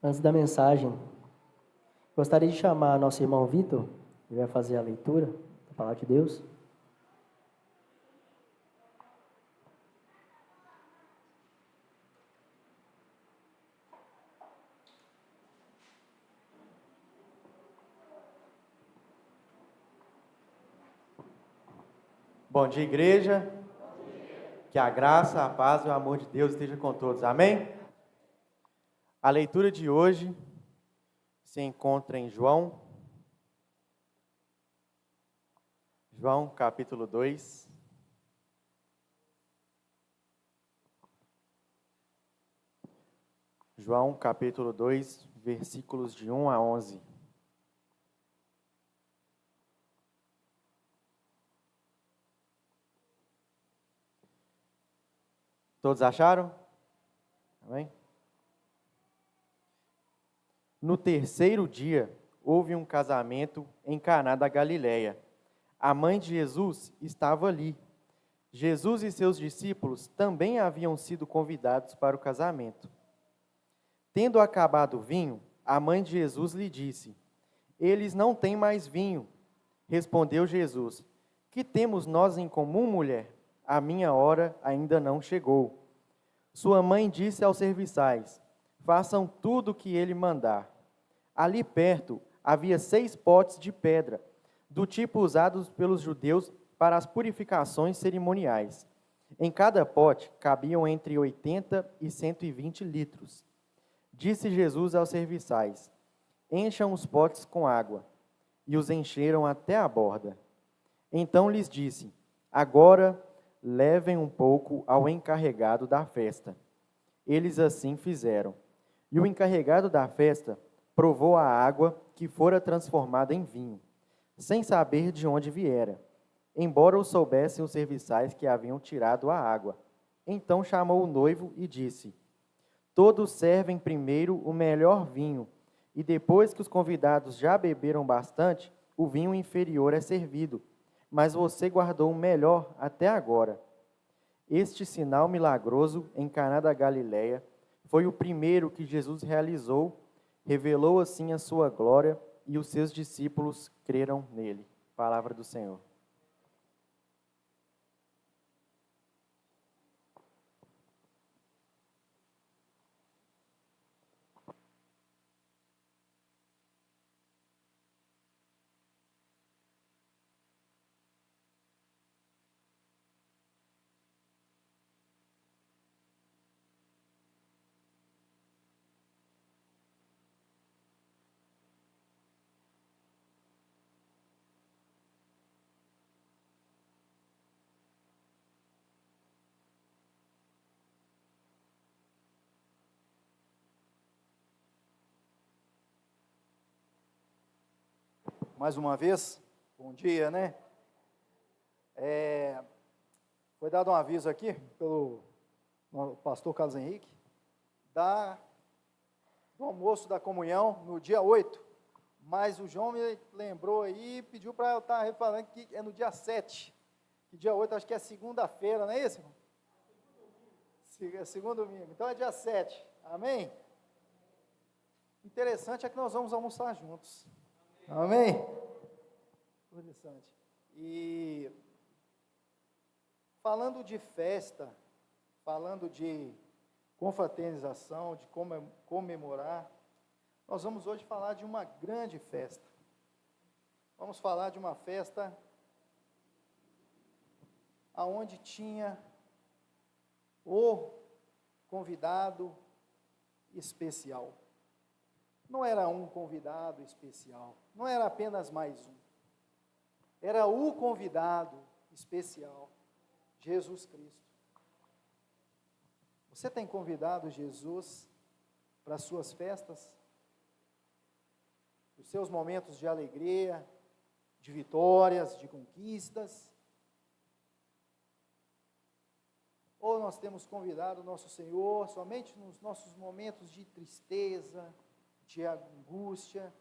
Antes da mensagem, gostaria de chamar nosso irmão Vitor, que vai fazer a leitura da Palavra de Deus. Bom dia, igreja. Que a graça, a paz e o amor de Deus estejam com todos. Amém? A leitura de hoje se encontra em João capítulo 2. João capítulo 2, versículos de 1 a 11. Todos acharam? Amém? No terceiro dia, houve um casamento em Caná da Galileia. A mãe de Jesus estava ali. Jesus e seus discípulos também haviam sido convidados para o casamento. Tendo acabado o vinho, a mãe de Jesus lhe disse: "Eles não têm mais vinho." Respondeu Jesus: "Que temos nós em comum, mulher? A minha hora ainda não chegou." Sua mãe disse aos serviçais: "Façam tudo o que ele mandar." Ali perto havia 6 potes de pedra, do tipo usados pelos judeus para as purificações cerimoniais. Em cada pote cabiam entre 80 e 120 litros. Disse Jesus aos serviçais: "Encham os potes com água." E os encheram até a borda. Então lhes disse: "Agora levem um pouco ao encarregado da festa." Eles assim fizeram. E o encarregado da festa provou a água que fora transformada em vinho, sem saber de onde viera, embora o soubessem os serviçais que haviam tirado a água. Então chamou o noivo e disse: "Todos servem primeiro o melhor vinho, e depois que os convidados já beberam bastante, o vinho inferior é servido. Mas você guardou o melhor até agora." Este sinal milagroso em Caná da Galileia foi o primeiro que Jesus realizou, revelou assim a sua glória, e os seus discípulos creram nele. Palavra do Senhor. Mais uma vez, bom dia, né? Foi dado um aviso aqui pelo pastor Carlos Henrique, do almoço da comunhão no dia 8, mas o João me lembrou aí e pediu para eu estar falando que é no dia 7, que dia 8 acho que é segunda-feira, não é isso, irmão? É segundo domingo, então é dia 7, amém? Interessante é que nós vamos almoçar juntos. Amém? Interessante. E falando de festa, falando de confraternização, de comemorar, nós vamos hoje falar de uma grande festa. Vamos falar de uma festa aonde tinha o convidado especial. Não era um convidado especial, não era apenas mais um. Era o convidado especial, Jesus Cristo. Você tem convidado Jesus para as suas festas? Os seus momentos de alegria, de vitórias, de conquistas? Ou nós temos convidado o nosso Senhor somente nos nossos momentos de tristeza, de angústia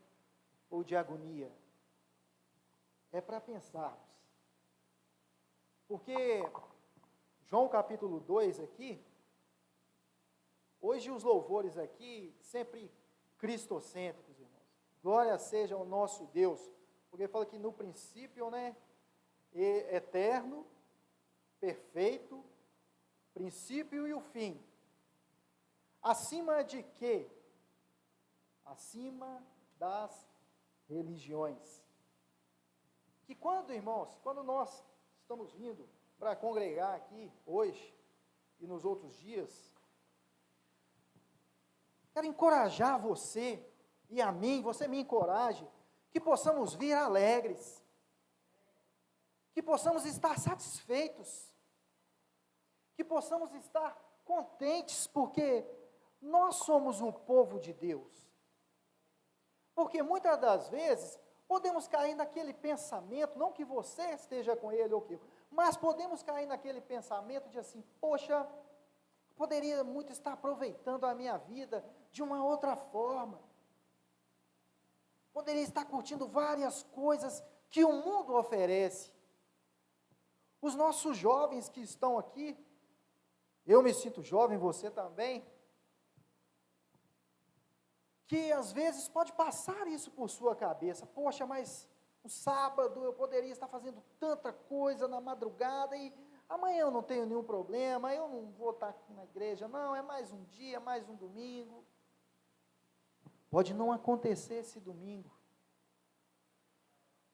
ou de agonia? É para pensarmos. Porque João capítulo 2 aqui, hoje os louvores aqui sempre cristocêntricos, irmãos. Glória seja ao nosso Deus, porque fala que no princípio, né, eterno, perfeito, princípio e o fim. Acima de quê? Acima das religiões. Que quando, irmãos, quando nós estamos vindo para congregar aqui hoje e nos outros dias, quero encorajar você e a mim, você me encoraje, que possamos vir alegres, que possamos estar satisfeitos, que possamos estar contentes, porque nós somos um povo de Deus. Porque muitas das vezes podemos cair naquele pensamento, não que você esteja com ele ou que eu, mas podemos cair naquele pensamento de assim, poxa, poderia muito estar aproveitando a minha vida de uma outra forma. Poderia estar curtindo várias coisas que o mundo oferece. Os nossos jovens que estão aqui, eu me sinto jovem, você também, que às vezes pode passar isso por sua cabeça, poxa, mas no sábado eu poderia estar fazendo tanta coisa na madrugada e amanhã eu não tenho nenhum problema, eu não vou estar na igreja, não, é mais um dia, mais um domingo. Pode não acontecer esse domingo,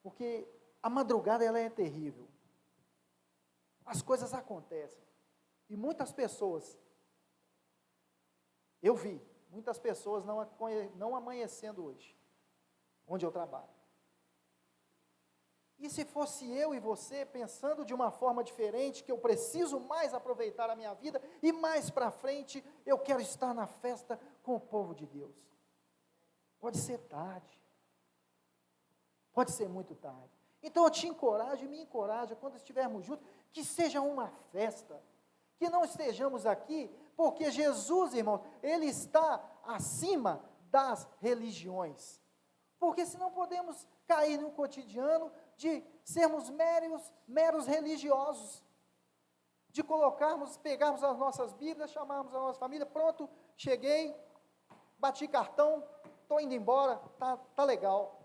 porque a madrugada ela é terrível, as coisas acontecem, e muitas pessoas, eu vi, muitas pessoas não amanhecendo hoje, onde eu trabalho. E se fosse eu e você pensando de uma forma diferente, que eu preciso mais aproveitar a minha vida, e mais para frente, eu quero estar na festa com o povo de Deus. Pode ser tarde, pode ser muito tarde. Então eu te encorajo e me encorajo, quando estivermos juntos, que seja uma festa, que não estejamos aqui, porque Jesus, irmãos, Ele está acima das religiões, porque senão podemos cair no cotidiano de sermos meros religiosos, de pegarmos as nossas Bíblias, chamarmos a nossa família, pronto, cheguei, bati cartão, estou indo embora, tá legal.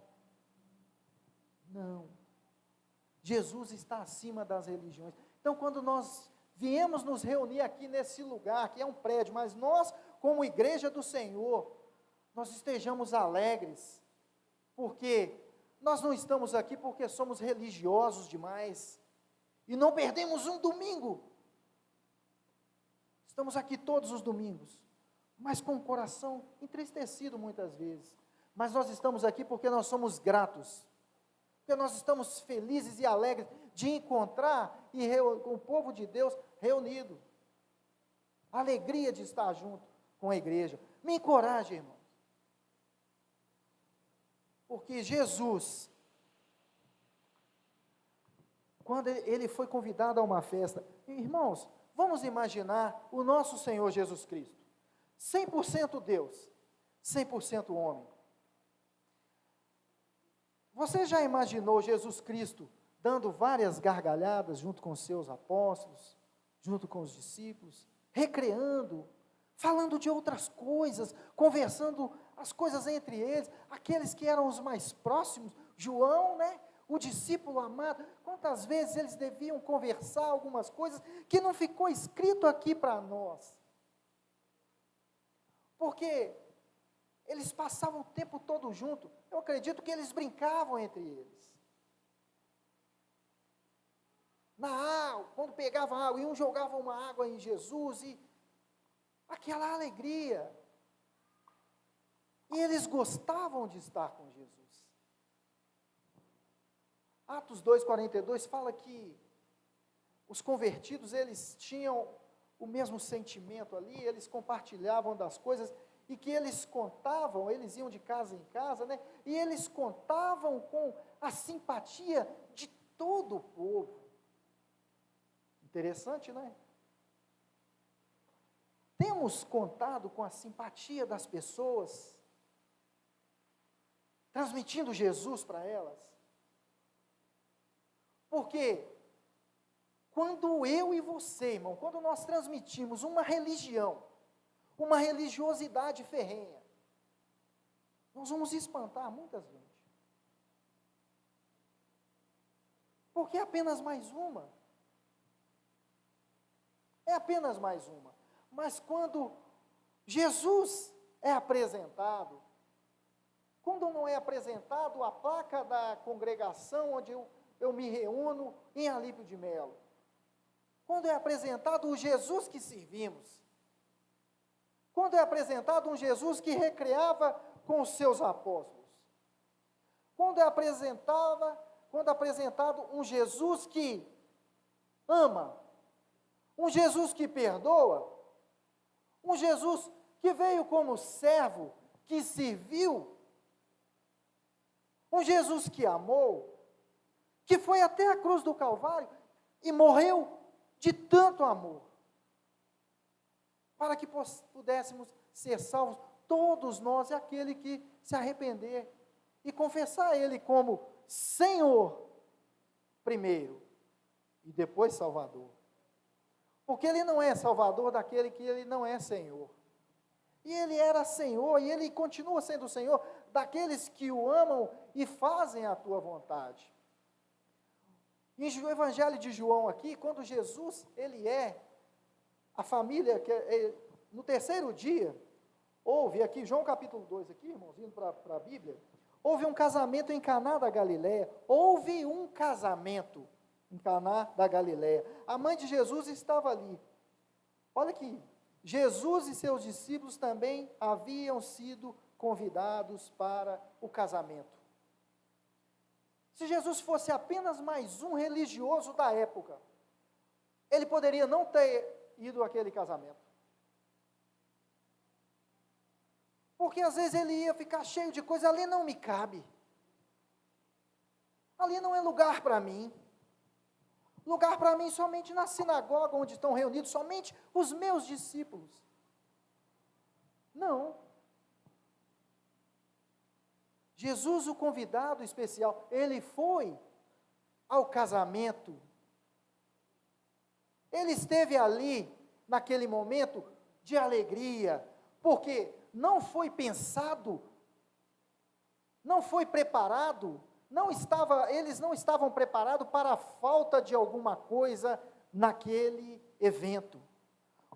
Não, Jesus está acima das religiões. Então quando nós viemos nos reunir aqui nesse lugar, que é um prédio, mas nós, como igreja do Senhor, nós estejamos alegres, porque nós não estamos aqui porque somos religiosos demais, e não perdemos um domingo, estamos aqui todos os domingos, mas com o coração entristecido muitas vezes, mas nós estamos aqui porque nós somos gratos, porque nós estamos felizes e alegres de encontrar com o povo de Deus reunido, a alegria de estar junto com a igreja. Me encoraje, irmãos, porque Jesus, quando ele foi convidado a uma festa, irmãos, vamos imaginar o nosso Senhor Jesus Cristo, 100% Deus, 100% homem. Você já imaginou Jesus Cristo dando várias gargalhadas junto com os seus apóstolos, junto com os discípulos, recreando, falando de outras coisas, conversando as coisas entre eles, aqueles que eram os mais próximos, João, né, o discípulo amado, quantas vezes eles deviam conversar algumas coisas que não ficou escrito aqui para nós, porque eles passavam o tempo todo junto, eu acredito que eles brincavam entre eles, na água, quando pegavam água, e um jogava uma água em Jesus, e aquela alegria, e eles gostavam de estar com Jesus. Atos 2,42 fala que os convertidos, eles tinham o mesmo sentimento ali, eles compartilhavam das coisas, e que eles contavam, eles iam de casa em casa, né, e eles contavam com a simpatia de todo o povo. Interessante, não é? Temos contado com a simpatia das pessoas, transmitindo Jesus para elas, porque quando eu e você, irmão, quando nós transmitimos uma religião, uma religiosidade ferrenha, nós vamos espantar muita gente. Porque é apenas mais uma. É apenas mais uma. Mas quando Jesus é apresentado, quando não é apresentado a placa da congregação onde eu me reúno em Alípio de Melo, quando é apresentado o Jesus que servimos, quando é apresentado um Jesus que recreava com os seus apóstolos, quando é apresentado um Jesus que ama, um Jesus que perdoa, um Jesus que veio como servo, que serviu, um Jesus que amou, que foi até a cruz do Calvário e morreu de tanto amor, para que pudéssemos ser salvos, todos nós, e aquele que se arrepender e confessar Ele como Senhor primeiro e depois Salvador. Porque Ele não é Salvador daquele que Ele não é Senhor. E Ele era Senhor, e Ele continua sendo Senhor daqueles que o amam e fazem a tua vontade. E no Evangelho de João aqui, quando Jesus, Ele é a família, no terceiro dia, houve aqui, João capítulo 2 aqui, irmãos, indo para a Bíblia, houve um casamento em Caná da Galileia, houve um casamento em Caná da Galileia, a mãe de Jesus estava ali, olha aqui, Jesus e seus discípulos também haviam sido convidados para o casamento. Se Jesus fosse apenas mais um religioso da época, ele poderia não ter ido àquele casamento. Porque às vezes ele ia ficar cheio de coisa, ali não me cabe. Ali não é lugar para mim. Lugar para mim somente na sinagoga, onde estão reunidos somente os meus discípulos. Não. Jesus, o convidado especial, ele foi ao casamento. Ele esteve ali, naquele momento de alegria, porque não foi pensado, não foi preparado, eles não estavam preparados para a falta de alguma coisa naquele evento.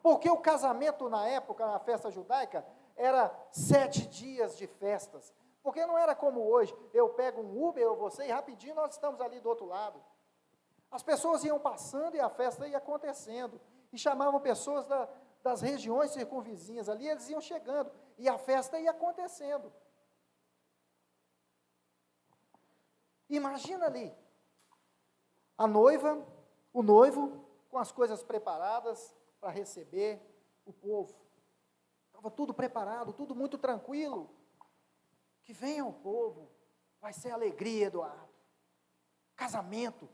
Porque o casamento na época, na festa judaica, era 7 dias de festas. Porque não era como hoje, eu pego um Uber ou você e rapidinho nós estamos ali do outro lado. As pessoas iam passando e a festa ia acontecendo. E chamavam pessoas das regiões circunvizinhas ali, eles iam chegando. E a festa ia acontecendo. Imagina ali, a noiva, o noivo, com as coisas preparadas para receber o povo. Estava tudo preparado, tudo muito tranquilo. Que venha o povo, vai ser alegria, Eduardo. Casamento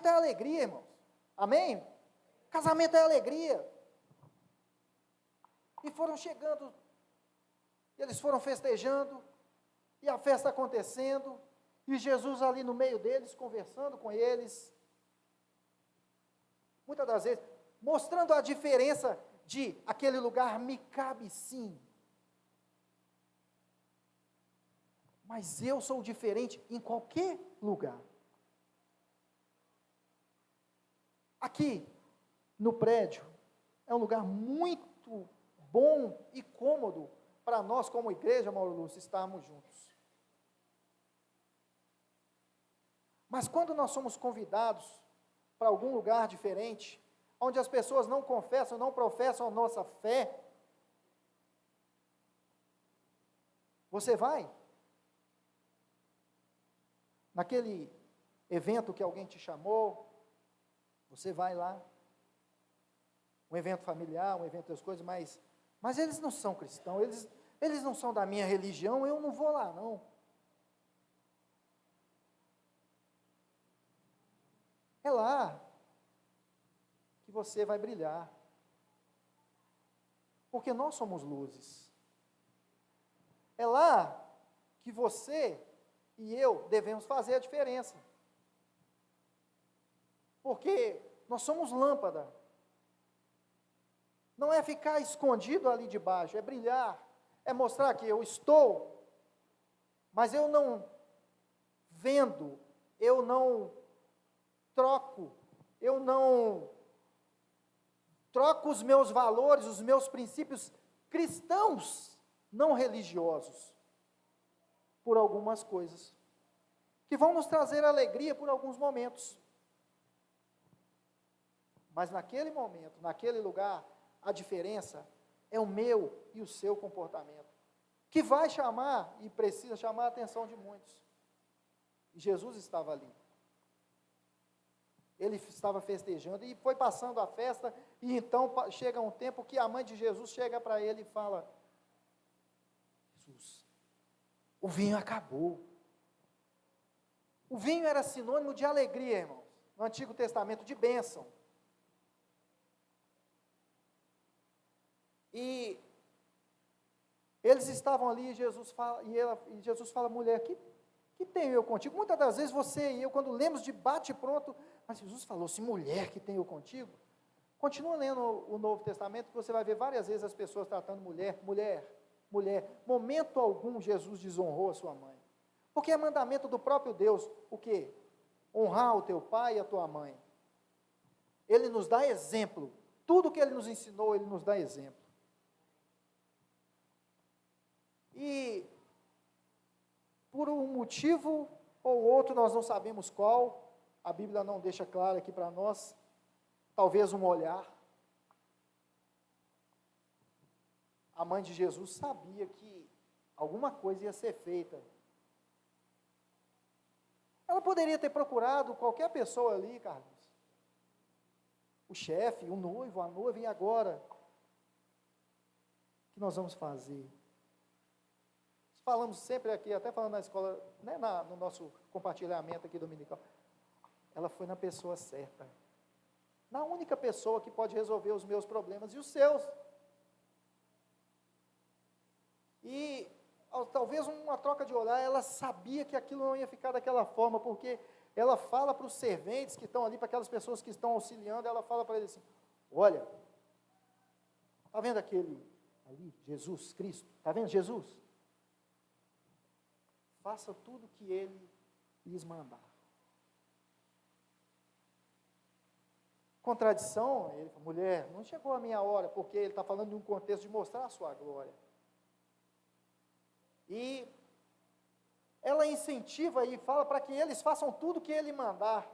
é alegria, irmãos. Amém? Casamento é alegria. E foram chegando, eles foram festejando, e a festa acontecendo, e Jesus ali no meio deles, conversando com eles. Muitas das vezes, mostrando a diferença de aquele lugar me cabe sim. Mas eu sou diferente em qualquer lugar. Aqui, no prédio, é um lugar muito bom e cômodo para nós, como igreja, Mauro Lúcio, estarmos juntos. Mas quando nós somos convidados para algum lugar diferente, onde as pessoas não confessam, não professam a nossa fé, você vai? Naquele evento que alguém te chamou, você vai lá, um evento familiar, um evento das coisas, mas eles não são cristãos, eles não são da minha religião, eu não vou lá não. É lá que você vai brilhar, porque nós somos luzes. É lá que você e eu devemos fazer a diferença. Porque nós somos lâmpada. Não é ficar escondido ali debaixo, é brilhar, é mostrar que eu estou mas eu não vendo, eu não troco, eu não troco os meus valores, os meus princípios cristãos, não religiosos, por algumas coisas, que vão nos trazer alegria por alguns momentos. Mas naquele momento, naquele lugar, a diferença é o meu e o seu comportamento, que vai chamar e precisa chamar a atenção de muitos. E Jesus estava ali. Ele estava festejando e foi passando a festa, e então chega um tempo que a mãe de Jesus chega para ele e fala: Jesus, o vinho acabou. O vinho era sinônimo de alegria, irmãos, no Antigo Testamento, de bênção. E eles estavam ali, e Jesus fala, mulher, que tenho eu contigo? Muitas das vezes você e eu, quando lemos de bate pronto, mas Jesus falou assim, mulher, que tenho eu contigo? Continua lendo o Novo Testamento, que você vai ver várias vezes as pessoas tratando mulher. Momento algum Jesus desonrou a sua mãe. Porque é mandamento do próprio Deus, o quê? Honrar o teu pai e a tua mãe. Ele nos dá exemplo. Tudo que ele nos ensinou, ele nos dá exemplo. E, por um motivo ou outro, nós não sabemos qual, a Bíblia não deixa claro aqui para nós, talvez um olhar. A mãe de Jesus sabia que alguma coisa ia ser feita. Ela poderia ter procurado qualquer pessoa ali, Carlos. O chefe, o noivo, a noiva, e agora? O que nós vamos fazer? Falamos sempre aqui, até falando na escola, né, no nosso compartilhamento aqui dominical, ela foi na pessoa certa. Na única pessoa que pode resolver os meus problemas e os seus. E talvez uma troca de olhar, ela sabia que aquilo não ia ficar daquela forma, porque ela fala para os serventes que estão ali, para aquelas pessoas que estão auxiliando, ela fala para eles assim, olha, está vendo aquele ali, Jesus Cristo, está vendo Jesus? Faça tudo o que ele lhes mandar. Contradição, ele fala, mulher, não chegou a minha hora, porque ele está falando de um contexto de mostrar a sua glória. E ela incentiva e fala para que eles façam tudo o que ele mandar.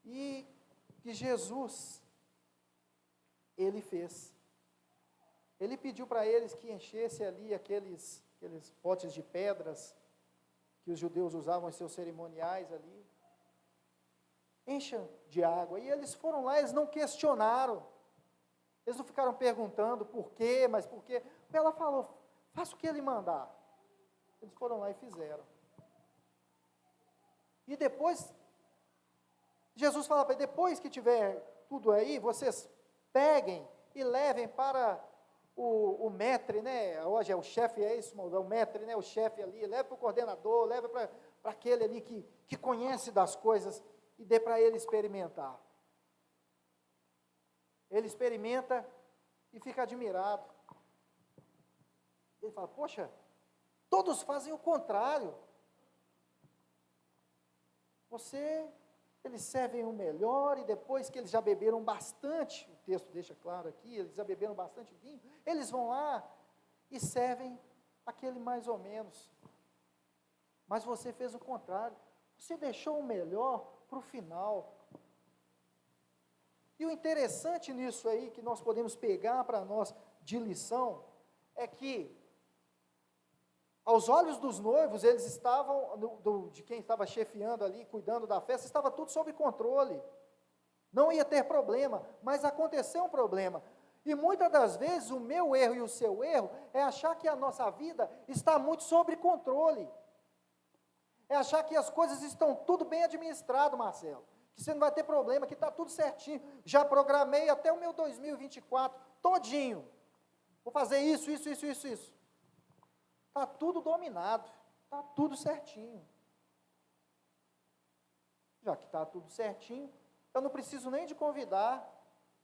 E que Jesus, ele fez. Ele pediu para eles que enchesse ali aqueles potes de pedras que os judeus usavam em seus cerimoniais ali. Encha de água. E eles foram lá, eles não questionaram. Eles não ficaram perguntando por quê, mas por quê. Ela falou, faça o que ele mandar. Eles foram lá e fizeram. E depois, Jesus fala para ele, depois que tiver tudo aí, vocês peguem e levem para o maître, né? Hoje é o chefe, é isso, o maître, né? O chefe ali, leva para o coordenador, leva para aquele ali que conhece das coisas e dê para ele experimentar. Ele experimenta e fica admirado. Ele fala, poxa, todos fazem o contrário. Eles servem o melhor e depois que eles já beberam bastante, o texto deixa claro aqui, eles já beberam bastante vinho, eles vão lá e servem aquele mais ou menos. Mas você fez o contrário. Você deixou o melhor para o final. E o interessante nisso aí, que nós podemos pegar para nós de lição, é que, aos olhos dos noivos, eles estavam, de quem estava chefiando ali, cuidando da festa, estava tudo sob controle. Não ia ter problema, mas aconteceu um problema. E muitas das vezes, o meu erro e o seu erro, é achar que a nossa vida está muito sob controle. É achar que as coisas estão tudo bem administrado, Marcelo. Que você não vai ter problema, que está tudo certinho. Já programei até o meu 2024, todinho. Vou fazer isso. Está tudo dominado, está tudo certinho. Já que está tudo certinho, eu não preciso nem de convidar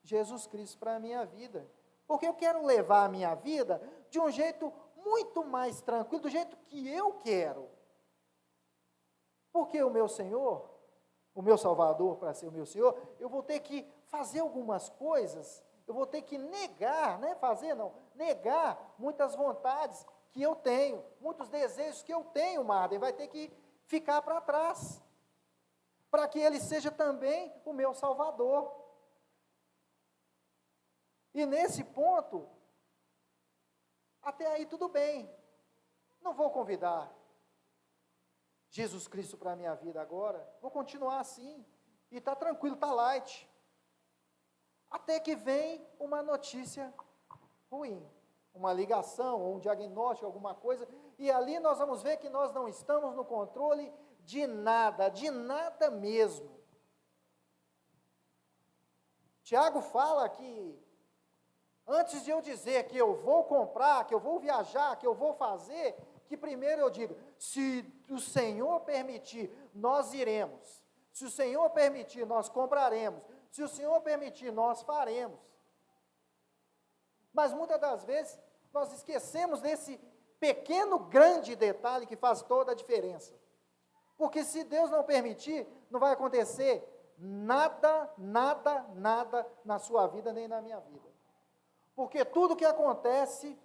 Jesus Cristo para a minha vida. Porque eu quero levar a minha vida de um jeito muito mais tranquilo, do jeito que eu quero. Porque o meu Senhor, o meu Salvador, para ser o meu Senhor, eu vou ter que fazer algumas coisas, eu vou ter que negar, não é fazer não, negar muitas vontades que eu tenho, muitos desejos que eu tenho, Marden, vai ter que ficar para trás, para que Ele seja também o meu Salvador. E nesse ponto, até aí tudo bem, não vou convidar Jesus Cristo para a minha vida agora, vou continuar assim, e está tranquilo, está light, até que vem uma notícia ruim, uma ligação, ou um diagnóstico, alguma coisa, e ali nós vamos ver que nós não estamos no controle de nada mesmo. Tiago fala que, antes de eu dizer que eu vou comprar, que eu vou viajar, que eu vou fazer, que primeiro eu digo, se o Senhor permitir, nós iremos. Se o Senhor permitir, nós compraremos. Se o Senhor permitir, nós faremos. Mas muitas das vezes, nós esquecemos desse pequeno, grande detalhe que faz toda a diferença. Porque se Deus não permitir, não vai acontecer nada na sua vida, nem na minha vida. Porque tudo que acontece,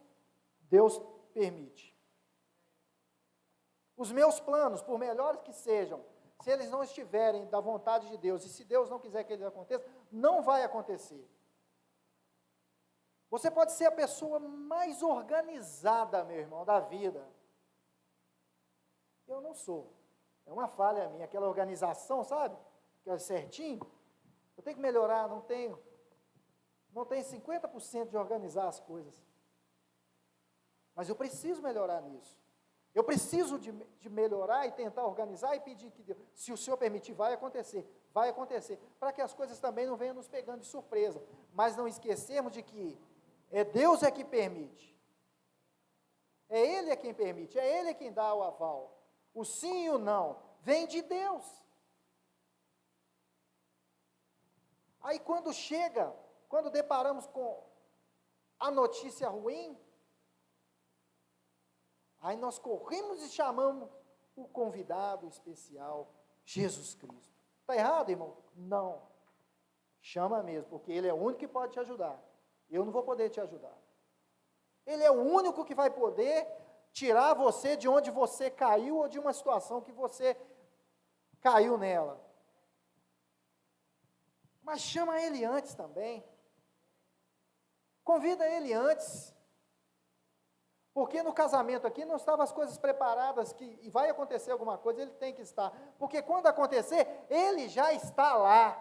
Deus permite. Os meus planos, por melhores que sejam, se eles não estiverem da vontade de Deus, e se Deus não quiser que eles aconteçam, não vai acontecer. Você pode ser a pessoa mais organizada, meu irmão, da vida. Eu não sou. É uma falha minha, aquela organização, sabe? Que é certinho. Eu tenho que melhorar, não tenho. Não tenho 50% de organizar as coisas. Mas eu preciso melhorar nisso. Eu preciso de melhorar e tentar organizar e pedir que Deus, se o Senhor permitir, vai acontecer, para que as coisas também não venham nos pegando de surpresa, mas não esquecermos de que Deus é que permite, é Ele é quem permite, é Ele quem dá o aval, o sim e o não, vem de Deus. Aí quando deparamos com a notícia ruim, aí nós corremos e chamamos o convidado especial, Jesus Cristo. Está errado, irmão? Não. Chama mesmo, porque Ele é o único que pode te ajudar. Eu não vou poder te ajudar. Ele é o único que vai poder tirar você de onde você caiu ou de uma situação que você caiu nela. Mas chama Ele antes também. Convida Ele antes. Porque no casamento aqui não estavam as coisas preparadas, e vai acontecer alguma coisa, ele tem que estar. Porque quando acontecer, ele já está lá.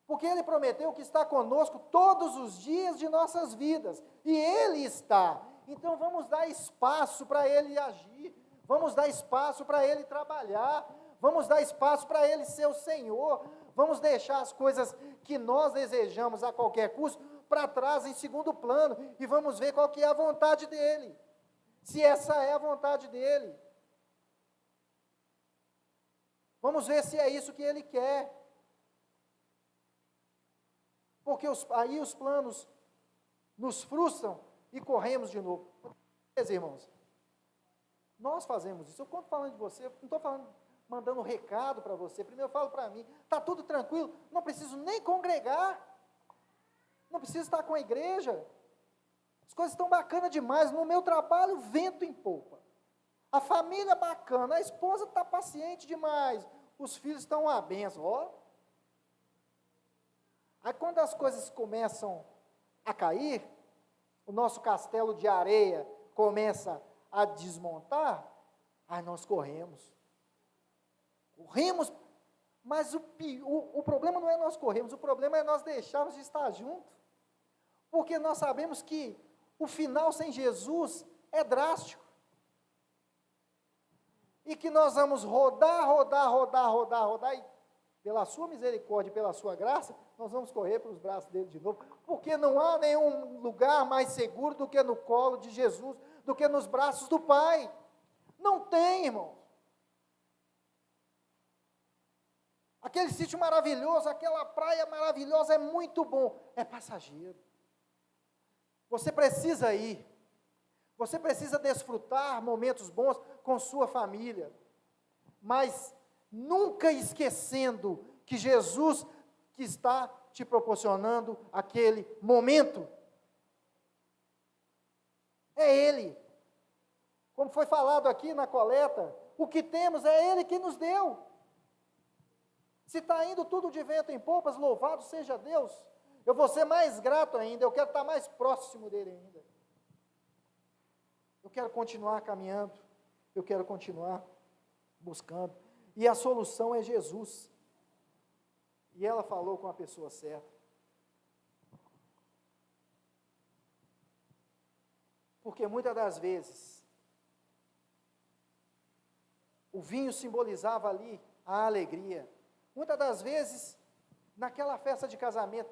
Porque ele prometeu que está conosco todos os dias de nossas vidas. E ele está. Então vamos dar espaço para ele agir. Vamos dar espaço para ele trabalhar. Vamos dar espaço para ele ser o Senhor. Vamos deixar as coisas que nós desejamos a qualquer custo para trás, em segundo plano, e vamos ver qual que é a vontade dele, se essa é a vontade dele, vamos ver se é isso que ele quer, porque aí os planos nos frustram e corremos de novo. Meus irmãos, nós fazemos isso. Eu estou falando de você, não estou mandando recado para você, primeiro eu falo para mim, está tudo tranquilo, não preciso nem congregar, não preciso estar com a igreja, as coisas estão bacanas demais, no meu trabalho vento em polpa, a família é bacana, a esposa está paciente demais, os filhos estão uma bênção, ó. Aí quando as coisas começam a cair, o nosso castelo de areia começa a desmontar, aí nós corremos, mas o problema não é nós corrermos, o problema é nós deixarmos de estar juntos, porque nós sabemos que o final sem Jesus é drástico, e que nós vamos rodar, e pela sua misericórdia e pela sua graça, nós vamos correr pelos braços dele de novo, porque não há nenhum lugar mais seguro do que no colo de Jesus, do que nos braços do Pai, não tem, irmão. Aquele sítio maravilhoso, aquela praia maravilhosa é muito bom, é passageiro. Você precisa ir. Você precisa desfrutar momentos bons com sua família. Mas nunca esquecendo que Jesus que está te proporcionando aquele momento. É Ele. Como foi falado aqui na coleta, o que temos é Ele que nos deu. Se está indo tudo de vento em popas, louvado seja Deus. Eu vou ser mais grato ainda, eu quero estar mais próximo dEle ainda. Eu quero continuar caminhando, eu quero continuar buscando. E a solução é Jesus. E ela falou com a pessoa certa. Porque muitas das vezes, o vinho simbolizava ali a alegria. Muitas das vezes, naquela festa de casamento,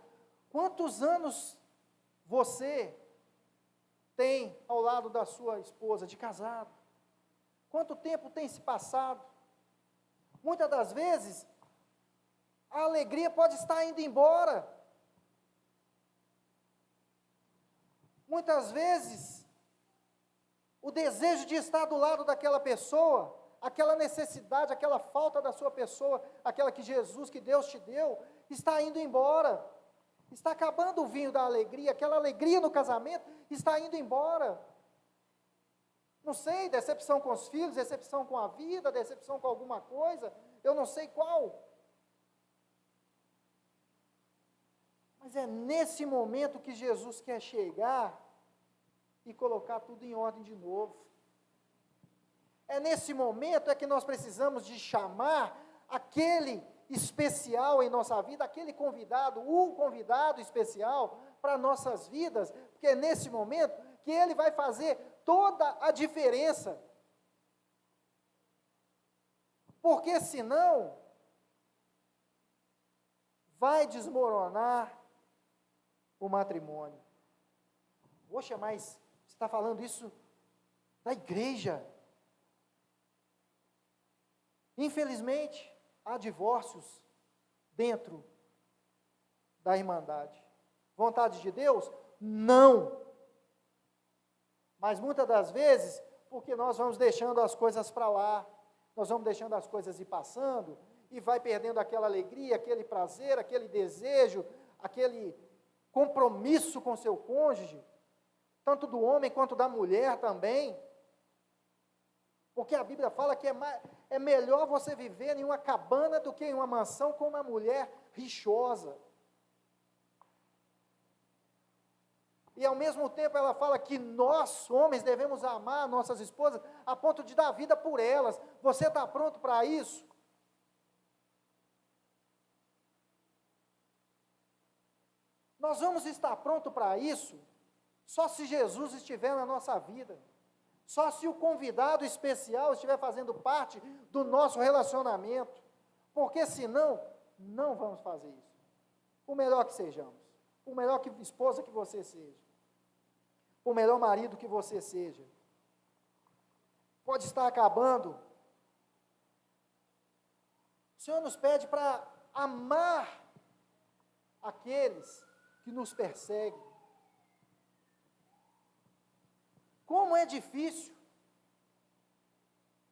quantos anos você tem ao lado da sua esposa de casado? Quanto tempo tem se passado? Muitas das vezes, a alegria pode estar indo embora. Muitas vezes, o desejo de estar do lado daquela pessoa, aquela necessidade, aquela falta da sua pessoa, aquela que Jesus, que Deus te deu, está indo embora. Está acabando o vinho da alegria, aquela alegria no casamento está indo embora. Não sei, decepção com os filhos, decepção com a vida, decepção com alguma coisa, eu não sei qual. Mas é nesse momento que Jesus quer chegar e colocar tudo em ordem de novo. É nesse momento é que nós precisamos de chamar aquele especial em nossa vida, aquele convidado, o convidado especial para nossas vidas, porque é nesse momento que ele vai fazer toda a diferença. Porque senão vai desmoronar o matrimônio. Poxa, mas você está falando isso da igreja. Infelizmente, há divórcios dentro da Irmandade. Vontade de Deus? Não. Mas muitas das vezes, porque nós vamos deixando as coisas para lá, nós vamos deixando as coisas ir passando, e vai perdendo aquela alegria, aquele prazer, aquele desejo, aquele compromisso com seu cônjuge, tanto do homem quanto da mulher também. Porque a Bíblia fala que é melhor você viver em uma cabana do que em uma mansão com uma mulher rixosa. E ao mesmo tempo ela fala que nós, homens, devemos amar nossas esposas a ponto de dar vida por elas. Você está pronto para isso? Nós vamos estar pronto para isso só se Jesus estiver na nossa vida. Só se o convidado especial estiver fazendo parte do nosso relacionamento. Porque senão, não vamos fazer isso. Por melhor que sejamos. Por melhor que esposa que você seja. Por melhor marido que você seja. Pode estar acabando. O Senhor nos pede para amar aqueles que nos perseguem. Como é difícil.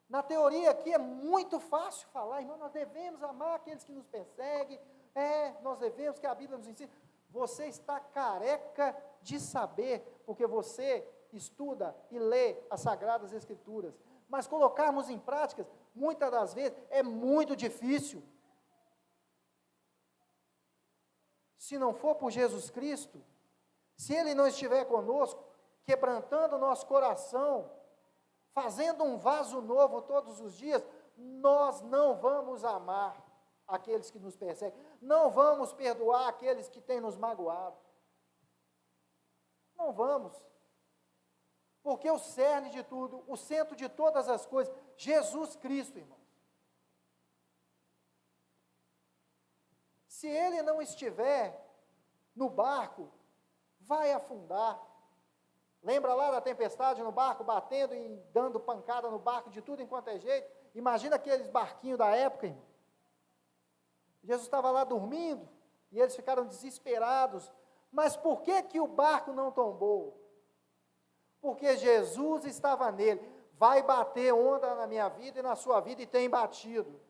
Na teoria aqui é muito fácil falar, irmão, nós devemos amar aqueles que nos perseguem, nós devemos, que a Bíblia nos ensina. Você está careca de saber, porque você estuda e lê as Sagradas Escrituras, mas colocarmos em práticas, muitas das vezes, é muito difícil. Se não for por Jesus Cristo, se Ele não estiver conosco, quebrantando o nosso coração, fazendo um vaso novo todos os dias, nós não vamos amar aqueles que nos perseguem, não vamos perdoar aqueles que têm nos magoado. Não vamos. Porque o cerne de tudo, o centro de todas as coisas, Jesus Cristo, irmãos. Se Ele não estiver no barco, vai afundar. Lembra lá da tempestade no barco, batendo e dando pancada no barco de tudo enquanto é jeito? Imagina aqueles barquinhos da época, irmão. Jesus estava lá dormindo, e eles ficaram desesperados. Mas por que que o barco não tombou? porque Jesus estava nele. Vai bater onda na minha vida e na sua vida, e tem batido.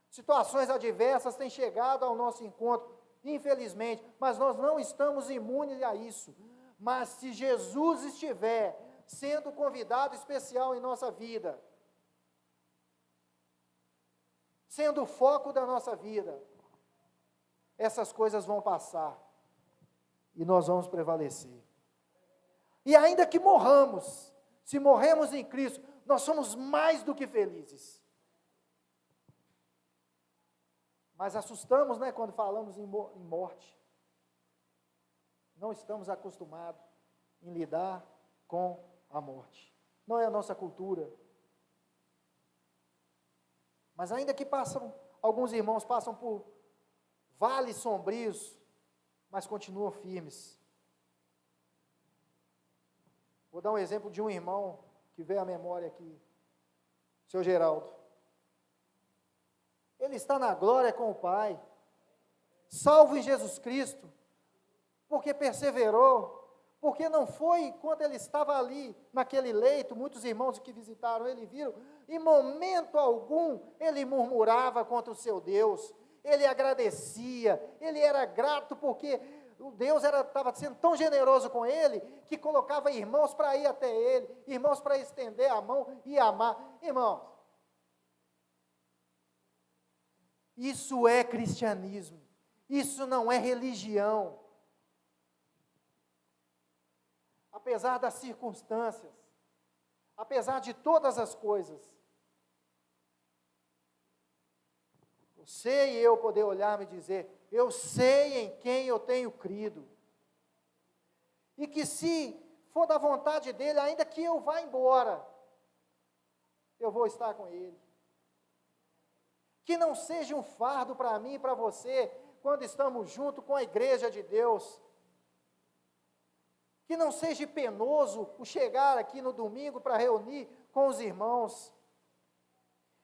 Situações adversas têm chegado ao nosso encontro, infelizmente, mas nós não estamos imunes a isso. Mas se Jesus estiver sendo convidado especial em nossa vida, sendo o foco da nossa vida, essas coisas vão passar e nós vamos prevalecer. E ainda que morramos, se morremos em Cristo, nós somos mais do que felizes. Mas assustamos, né, quando falamos em morte. Não estamos acostumados em lidar com a morte. Não é a nossa cultura. Mas ainda que alguns irmãos passam por vales sombrios, mas continuam firmes. Vou dar um exemplo de um irmão que veio à memória aqui, o seu Geraldo. Ele está na glória com o Pai, salvo em Jesus Cristo, porque perseverou, porque não foi quando ele estava ali, naquele leito, muitos irmãos que visitaram ele viram, em momento algum ele murmurava contra o seu Deus, ele agradecia, ele era grato porque o Deus estava sendo tão generoso com ele, que colocava irmãos para ir até ele, irmãos para estender a mão e amar. Irmãos, isso é cristianismo, isso não é religião. Apesar das circunstâncias, apesar de todas as coisas, você e eu poder olhar e dizer, eu sei em quem eu tenho crido, e que se for da vontade dele, ainda que eu vá embora, eu vou estar com ele. Que não seja um fardo para mim e para você, quando estamos junto com a igreja de Deus. Que não seja penoso o chegar aqui no domingo para reunir com os irmãos.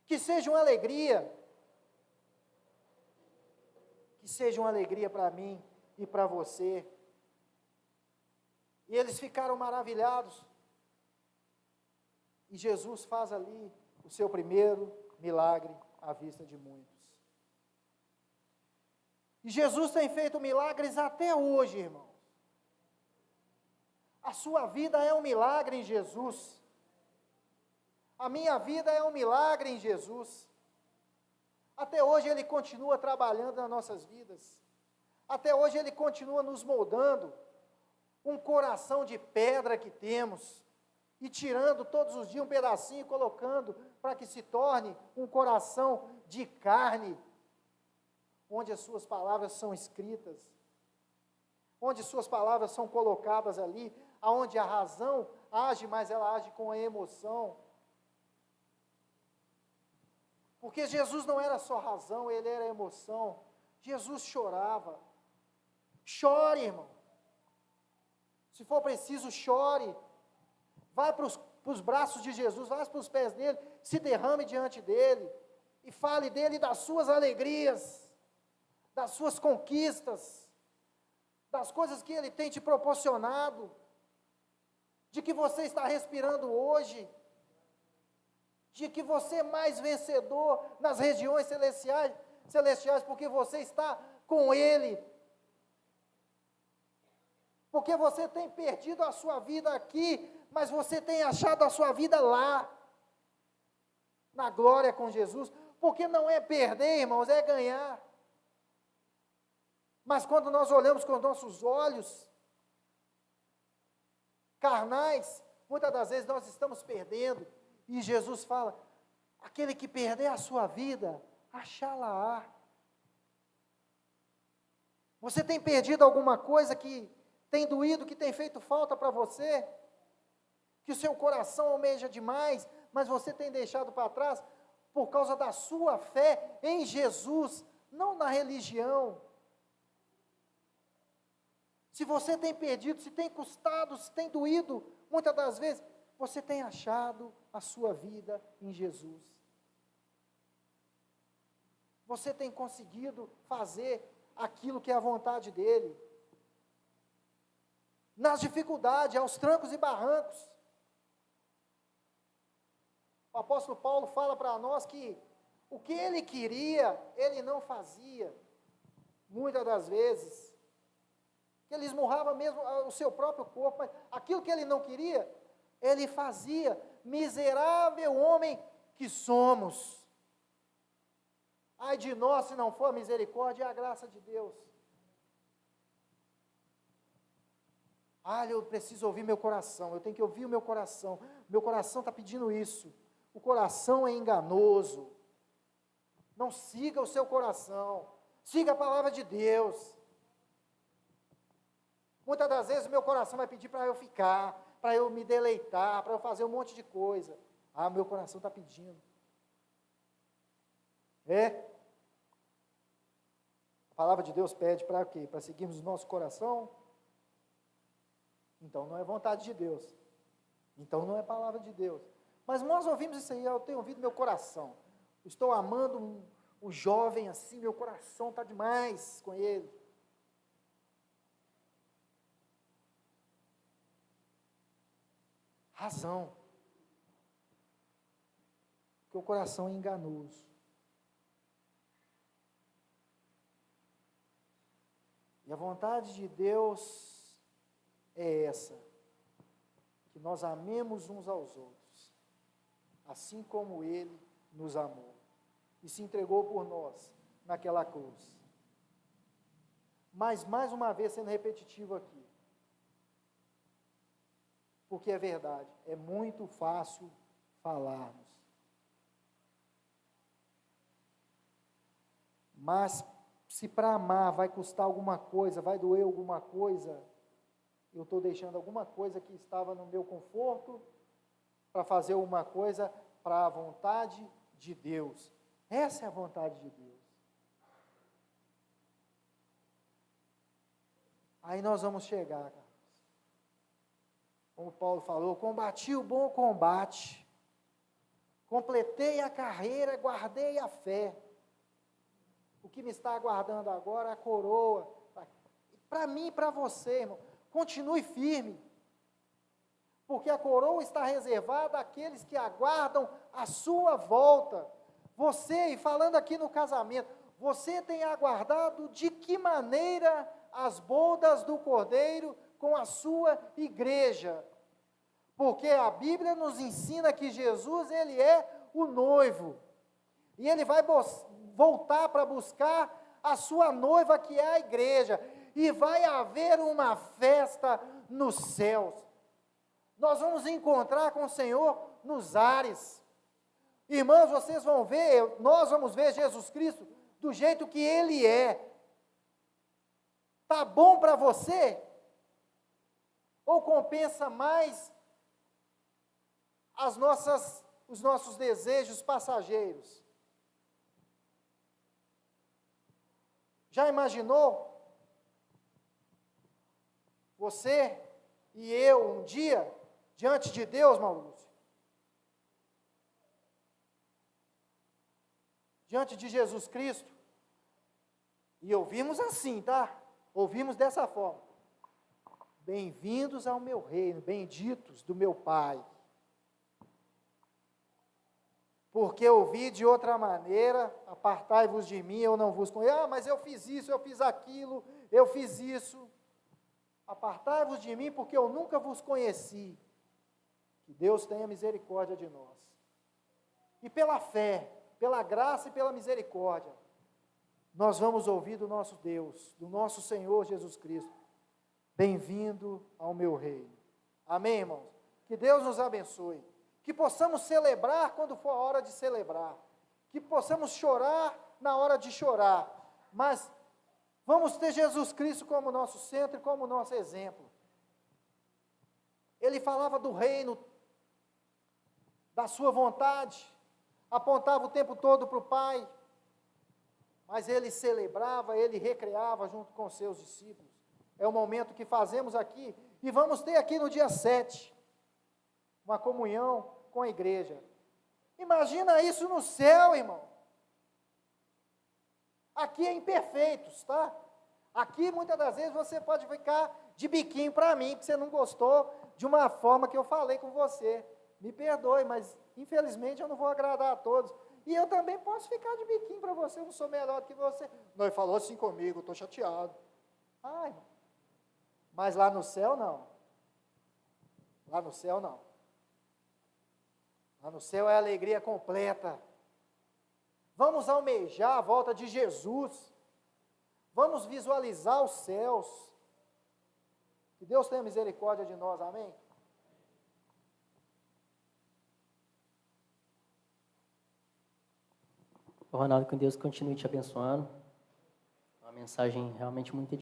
Que seja uma alegria. Que seja uma alegria para mim e para você. E eles ficaram maravilhados. E Jesus faz ali o seu primeiro milagre à vista de muitos. E Jesus tem feito milagres até hoje, irmãos. A sua vida é um milagre em Jesus. A minha vida é um milagre em Jesus. Até hoje Ele continua trabalhando nas nossas vidas. Até hoje Ele continua nos moldando um coração de pedra que temos e tirando todos os dias um pedacinho e colocando para que se torne um coração de carne, onde as suas palavras são escritas, onde suas palavras são colocadas ali, aonde a razão age, mas ela age com a emoção. Porque Jesus não era só razão, Ele era emoção. Jesus chorava. Chore, irmão. Se for preciso, chore. Vai para os braços de Jesus, vai para os pés dele, se derrame diante dele, e fale dele das suas alegrias, das suas conquistas, das coisas que ele tem te proporcionado, de que você está respirando hoje, de que você é mais vencedor nas regiões celestiais, porque você está com Ele, porque você tem perdido a sua vida aqui, mas você tem achado a sua vida lá, na glória com Jesus, porque não é perder, irmãos, é ganhar. Mas quando nós olhamos com os nossos olhos carnais, muitas das vezes nós estamos perdendo, e Jesus fala, aquele que perder a sua vida, achá-la-á. Você tem perdido alguma coisa que tem doído, que tem feito falta para você? Que o seu coração almeja demais, mas você tem deixado para trás, por causa da sua fé em Jesus, não na religião. Se você tem perdido, se tem custado, se tem doído, muitas das vezes, você tem achado a sua vida em Jesus. Você tem conseguido fazer aquilo que é a vontade dele. nas dificuldades, aos trancos e barrancos. O apóstolo Paulo fala para nós que o que ele queria, ele não fazia, muitas das vezes, que ele esmurrava mesmo o seu próprio corpo, mas aquilo que ele não queria, ele fazia. Miserável homem que somos. Ai de nós se não for a misericórdia e a graça de Deus. Eu preciso ouvir meu coração, eu tenho que ouvir o meu coração está pedindo isso. O coração é enganoso. Não siga o seu coração, siga a palavra de Deus. Muitas das vezes o meu coração vai pedir para eu ficar, para eu me deleitar, para eu fazer um monte de coisa. Meu coração está pedindo. A palavra de Deus pede para quê? Para seguirmos o nosso coração? Então não é vontade de Deus. Então não é palavra de Deus. Mas nós ouvimos isso aí, eu tenho ouvido meu coração. Estou amando o jovem assim, meu coração está demais com ele. Razão. Porque o coração é enganoso. E a vontade de Deus é essa, que nós amemos uns aos outros, assim como Ele nos amou, e se entregou por nós naquela cruz. Mas, mais uma vez, sendo repetitivo aqui, porque é verdade, é muito fácil falarmos, mas se para amar vai custar alguma coisa, vai doer alguma coisa, eu estou deixando alguma coisa que estava no meu conforto para fazer uma coisa para a vontade de Deus. Essa é a vontade de Deus. Aí nós vamos chegar, cara. Como Paulo falou, combati o bom combate, completei a carreira, guardei a fé. O que me está aguardando agora é a coroa. Para mim e para você, irmão, continue firme. Porque a coroa está reservada àqueles que aguardam a sua volta. Você, e falando aqui no casamento, você tem aguardado de que maneira as bodas do Cordeiro com a sua igreja? Porque a Bíblia nos ensina que Jesus, ele é o noivo. E ele vai voltar para buscar a sua noiva, que é a igreja. E vai haver uma festa nos céus. Nós vamos encontrar com o Senhor nos ares. Irmãos, vocês vão ver, nós vamos ver Jesus Cristo do jeito que Ele é. Tá bom para você? Ou compensa mais os nossos desejos passageiros? Já imaginou? Você e eu um dia, diante de Deus, Maurício, diante de Jesus Cristo, e ouvimos assim, tá? Ouvimos dessa forma: bem-vindos ao meu reino, benditos do meu Pai. Porque ouvi de outra maneira, apartai-vos de mim, eu não vos conheço. Mas eu fiz isso, eu fiz aquilo, eu fiz isso. Apartai-vos de mim, porque eu nunca vos conheci. Que Deus tenha misericórdia de nós. E pela fé, pela graça e pela misericórdia, nós vamos ouvir do nosso Deus, do nosso Senhor Jesus Cristo: bem-vindo ao meu reino. Amém, irmãos? Que Deus nos abençoe. Que possamos celebrar quando for a hora de celebrar. Que possamos chorar na hora de chorar. Mas vamos ter Jesus Cristo como nosso centro e como nosso exemplo. Ele falava do reino, da sua vontade, apontava o tempo todo para o Pai, mas ele celebrava, ele recreava junto com os seus discípulos. É o momento que fazemos aqui, e vamos ter aqui no dia 7, uma comunhão com a igreja. Imagina isso no céu, irmão. Aqui é imperfeitos, tá? Aqui, muitas das vezes, você pode ficar de biquinho para mim, porque você não gostou de uma forma que eu falei com você. Me perdoe, mas infelizmente eu não vou agradar a todos. E eu também posso ficar de biquinho para você, eu não sou melhor do que você. Não, ele falou assim comigo, eu estou chateado. Ai, mas lá no céu, não. Lá no céu, não. Lá no céu é alegria completa. Vamos almejar a volta de Jesus. Vamos visualizar os céus. Que Deus tenha misericórdia de nós, amém? Ronaldo, que Deus continue te abençoando. Uma mensagem realmente muito